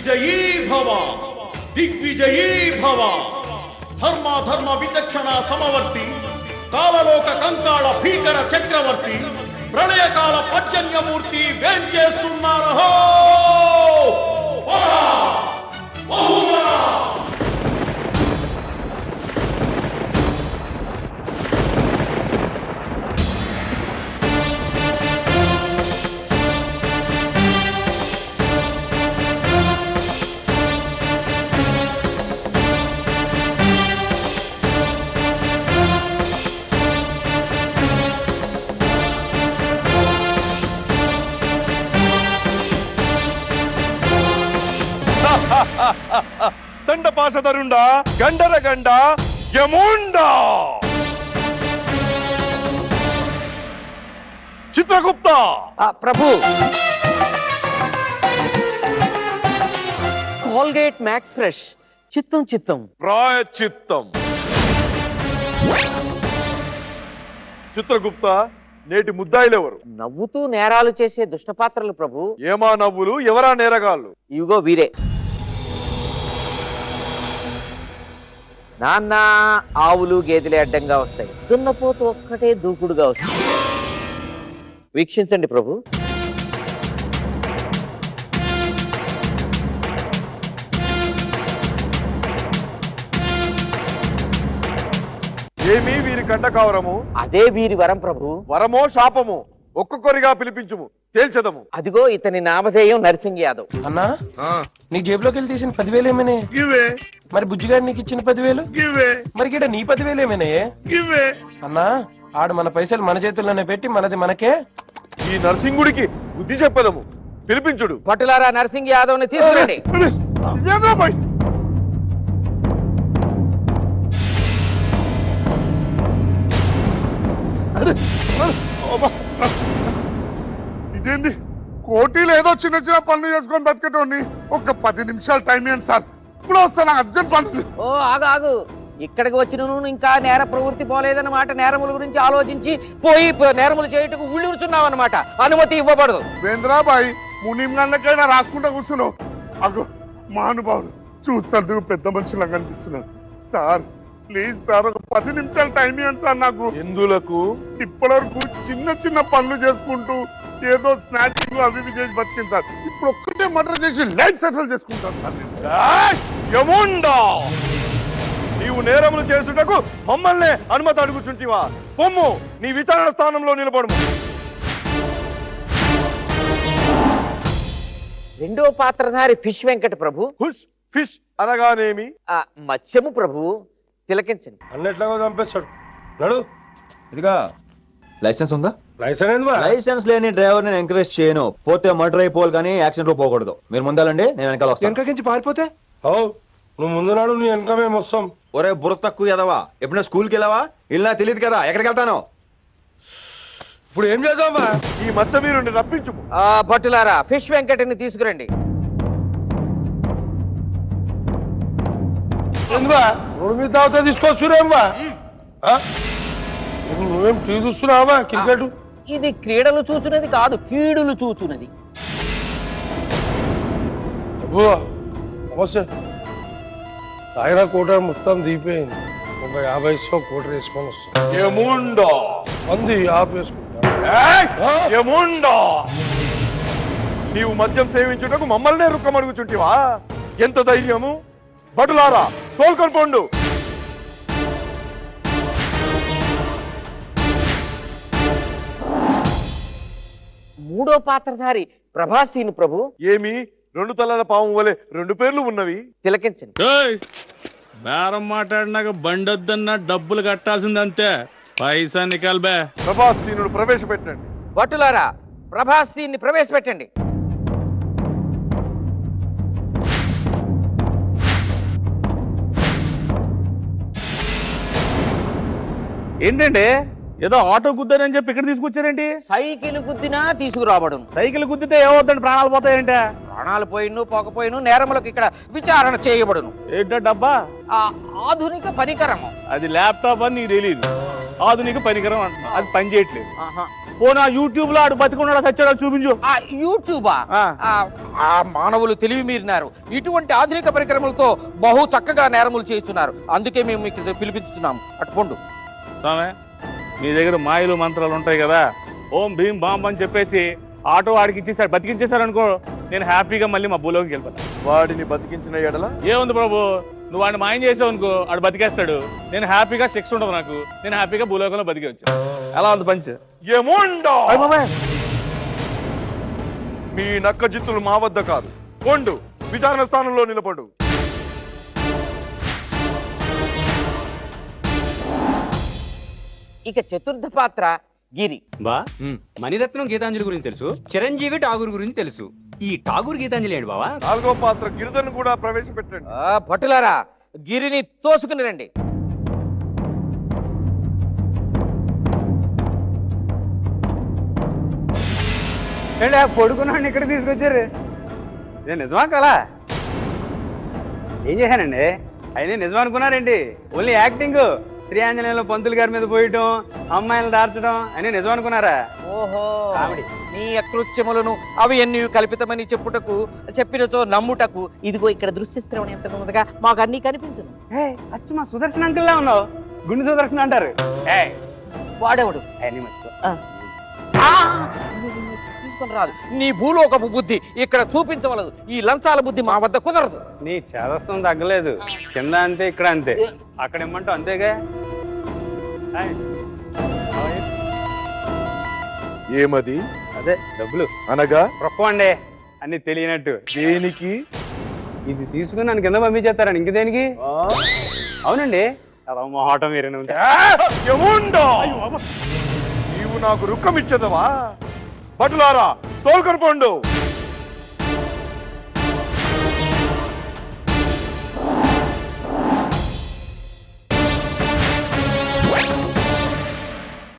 విజయీ భవ దిగ్విజయీ భవ ధర్మ ధర్మ విచక్షణ సమవర్తి కాలలోక కంకాళ భీకర చక్రవర్తి ప్రళయకాల పర్జన్యమూర్తి వేంచేస్తున్నారు. దండపాశధరుండా గండరగండ యముండా చిత్రగుప్త ప్రభు కోల్గేట్ మ్యాక్స్ ఫ్రెష్ చిత్తం చిత్తం ప్రాయచిత్తం. చిత్రగుప్త నేటి ముద్దాయిలెవరు? నవ్వుతూ నేరాలు చేసే దుష్టపాత్రలు ప్రభు. ఏమా నవ్వులు, ఎవరా నేరగాళ్ళు? ఇవిగో వీరే. నాన్న ఆవులు గేదెలే అడ్డంగా వస్తాయి, దున్నపోతు ఒక్కటే దూకుడుగా వస్తాయి. వీక్షించండి ప్రభు. ఏమి వీరి కంటకావరము? అదే వీరి వరం ప్రభు. వరమో శాపము ఒక్కొక్కరిగా పిలిపించుము, తేల్చదము. అదిగో ఇతని నామధేయం నరసింగ్ యాదవ్. అన్నా నీ జేబులోకి వెళ్ళి తీసిన 10,000 ఏమనే? మరి బుజ్జిగాడు నీకు ఇచ్చిన 10,000? మరి గిడ నీ 10,000 ఏమనే? అన్నా ఆడు మన పైసలు మన చేతుల్లోనే పెట్టి మనది మనకే. ఈ నరసింగుడికి బుద్ధి చెప్పదము, పిలిపించుడు. భటులారా నరసింగ్ యాదవ్ ని తీసుకురండి. ఇదేంటి కోటీలు ఏదో చిన్న చిన్న పనులు చేసుకొని బతికేటోని ఒక 10 నిమిషాలు టైం ఇవ్వండి సార్, ఇప్పుడు వస్తాను అర్జెంట్ పనులు. ఓ ఆగు ఆగు, ఇక్కడికి వచ్చిన నువ్వు ఇంకా నేర ప్రవృత్తి పోలేదన్నమాట. నేరముల గురించి ఆలోచించి పోయి నేరములు చేయుటకు ఉళ్ళూరుచున్నావు అన్నమాట. అనుమతి ఇవ్వబడదు. వేంద్రాబాయ్ మునిం గంటలకైనా రాసుకుంటా కూర్చున్నావు. అగో మహానుభావుడు చూసేందుకు పెద్ద మనుషులా కనిపిస్తున్నారు సార్. ప్లీజ్ సార్ ఒక 10 నిమిషాలు టైం ఇవ్వండి సార్. నాకు ఎందులకు? ఇప్పటివరకు చిన్న చిన్న పనులు చేసుకుంటూ ఏదో స్నాచింగ్ అవి ఇవి చేసి బతికింది సార్. ఇప్పుడు ఒక్కటే మర్డర్ చేసి లైఫ్ సెటిల్ చేసుకుంటాను సార్ నేను. యముండా, నీవు నేరములు చేసుటకు మమ్మల్ని అనుమతి అడుగుచుంటివా? పొమ్ము, నీ విచారణ స్థానంలో నిలబడము. రెండో పాత్రధారి ఫిష్ వెంకట ప్రభు. హుష్ ఫిష్ అనగానేమి? మత్స్యము ప్రభు. తిలకించండి. అన్నెట్లాగో చంపేస్తాడు. నడు. ఇదిగా లైసెన్స్ ఉందా? లైసెన్స్ లేని డ్రైవర్ నేను ఎంకరేజ్ చేయను. పోతే మర్డర్ అయిపోవాలి కానీ యాక్సిడెంట్ లో పోకూడదు. మీరు ముందాలండి, నేను వెనకాల వస్తాను. వెనకకించి పారిపోతే నువ్వు ముందు నాడు నీ వెనక మేము వస్తాం. ఒరే బుర్ర తక్కువ ఎదవా, ఎప్పుడైనా స్కూల్కి వెళ్ళావా? ఇలా తెలియదు కదా ఎక్కడికి వెళ్తాను. ఇప్పుడు ఏం చేద్దామా? ఈ మత్స్యవీరుని రప్పించుము. భటులారా ఫిష్ వెంకటని తీసుకురండి. రోడ్డు మీద తాగుతా తీసుకొస్తున్నా. నువ్వేం టీవీ చూస్తున్నావా? క్రికెట్ ఇది క్రీడలు చూచున్నది కాదు, కీడులు చూచున్నది. నమస్తే. తాగిన కోట మొత్తం దిగిపోయింది. ఒక 50 కోట వేసుకొని వస్తాం. యముండా మంది ఆఫ్ వేసుకుంటా. యముండా, నీవు మద్యం సేవించుటకు మమ్మల్నే రుక్కమడుగుచుంటివా? ఎంత ధైర్యము! భటులారా తోల్కొని పోండు. మూడో పాత్రధారి ప్రభాసీను ప్రభు. ఏమి 2 తలల పాము వలె 2 పేర్లు ఉన్నవి? తిలకించండి. బేరం మాట్లాడినాక బండొద్దన్న డబ్బులు కట్టాల్సిందంతే. పైసా నికాల్బే. ప్రభాసీనుడు ప్రవేశపెట్టండి. భటులారా ప్రభాసీని ప్రవేశపెట్టండి. ఏంటండి ఏదో ఆటో గుద్దారని చెప్పి ఇక్కడ తీసుకొచ్చారేంటి? సైకిల్ గుద్దినా తీసుకురాబడును. సైకిల్ గుద్దితే ఏమవుతుంది? ప్రాణాలు పోతాయంటే? ప్రాణాలు పోయిను పోకపోయిను నేరములకు ఇక్కడ విచారణ చేయబడును. ఏంటో డబ్బా? ఆధునిక పరికరము. అది ల్యాప్టాప్ అని నీకు తెలియదు. ఆధునిక పరికరం అంటున్నా, అది పని చేయట్లేదు. ఓ నా యూట్యూబ్ లో ఆడు బతికున్నాడు సచ్చాడు చూపించు. ఆ యూట్యూబా? ఆ మానవులు తెలివి మీరినారు. ఇటువంటి ఆధునిక పరికరములతో బహు చక్కగా నేరములు చేస్తున్నారు. అందుకే మేము మీకు పిలిపించుతున్నాము. అటుపండు స్వామి, మీ దగ్గర మాయలు మంత్రాలు ఉంటాయి కదా, ఓం భీం బాంబ్ అని చెప్పేసి ఆటో వాడికి ఇచ్చేసాడు, బతికించేశారు అనుకో, నేను హ్యాపీగా మళ్ళీ మా భూలోకి వెళ్ళిపోతాను. వాడిని బతికించిన ఎడల ఏముంది ప్రభు, నువ్వు వాడిని మాయం చేసావు అనుకో, ఆడు బతికేస్తాడు, నేను హ్యాపీగా సెక్స్ ఉండదు నాకు, నేను హ్యాపీగా భూలోకంలో బతికి వచ్చాను. ఎలా ఉంది పంచ్? ఏముండో మీ నక్క జిత్తులు మా వద్ద కాదు, కొండు విచారణ స్థానంలో నిలబడు. ఇక చతుర్థ పాత్ర గిరి. బా మణిరత్నం గీతాంజలి గురించి తెలుసు, చిరంజీవి ఠాగూర్ గురించి తెలుసు. ఈ ఠాగూర్ గీతాంజలి ఏంటి బావా? 4వ పాత్ర గిరిధను కూడా ప్రవేశపెట్టండి. భటులారా, గిరిని తోసుకుని రండి. ఏంటి ఆ పొడుకున్నాడిని ఇక్కడ తీసుకొచ్చారు? నేను నిజమా కలా? ఏం చేశానండి? అయినా నిజం అనుకున్నారేంటి? Only acting. శ్రీ ఆంజనేయులు పంతులు గారి మీద పోయటం, అమ్మాయిలు దార్చడం అని నిజం అనుకున్నారా? ఓహో, నీ అకృత్యములను అవి ఎన్ని కల్పితమని చెప్పుటకు చెప్పినచో నమ్ముటకు ఇదిగో ఇక్కడ దృశ్యశ్రవణం ఎంత ఉన్నదిగా మాకు అన్ని కనిపించును. అచ్చు మా సుదర్శన్ అంకుల్లా ఉన్నావు. గుండు సుదర్శన్ అంటారు. వాడేవాడు తీసుకొని రాదు. నీ భూలోకపు బుద్ధి ఇక్కడ చూపించవలదు. ఈ లంచాల బుద్ధి మా వద్ద కుదరదు. నీ చేదస్తం తగ్గలేదు. కింద అంతే, ఇక్కడ అంతే. అక్కడ ఇమ్మంటావు అంతేగా. ఏమది? అదే డబ్బులు అనగా రొక్కండి అన్ని తెలియనట్టు. దేనికి? ఇది తీసుకుని నన్ను కింద పంపించేస్తారని. ఇంక దేనికి? అవునండి, అలా మొహటం మీరేనే ఉంది. నీవు నాకు రుక్కమిచ్చదవా? భటులారా తోలుకొని పోండు.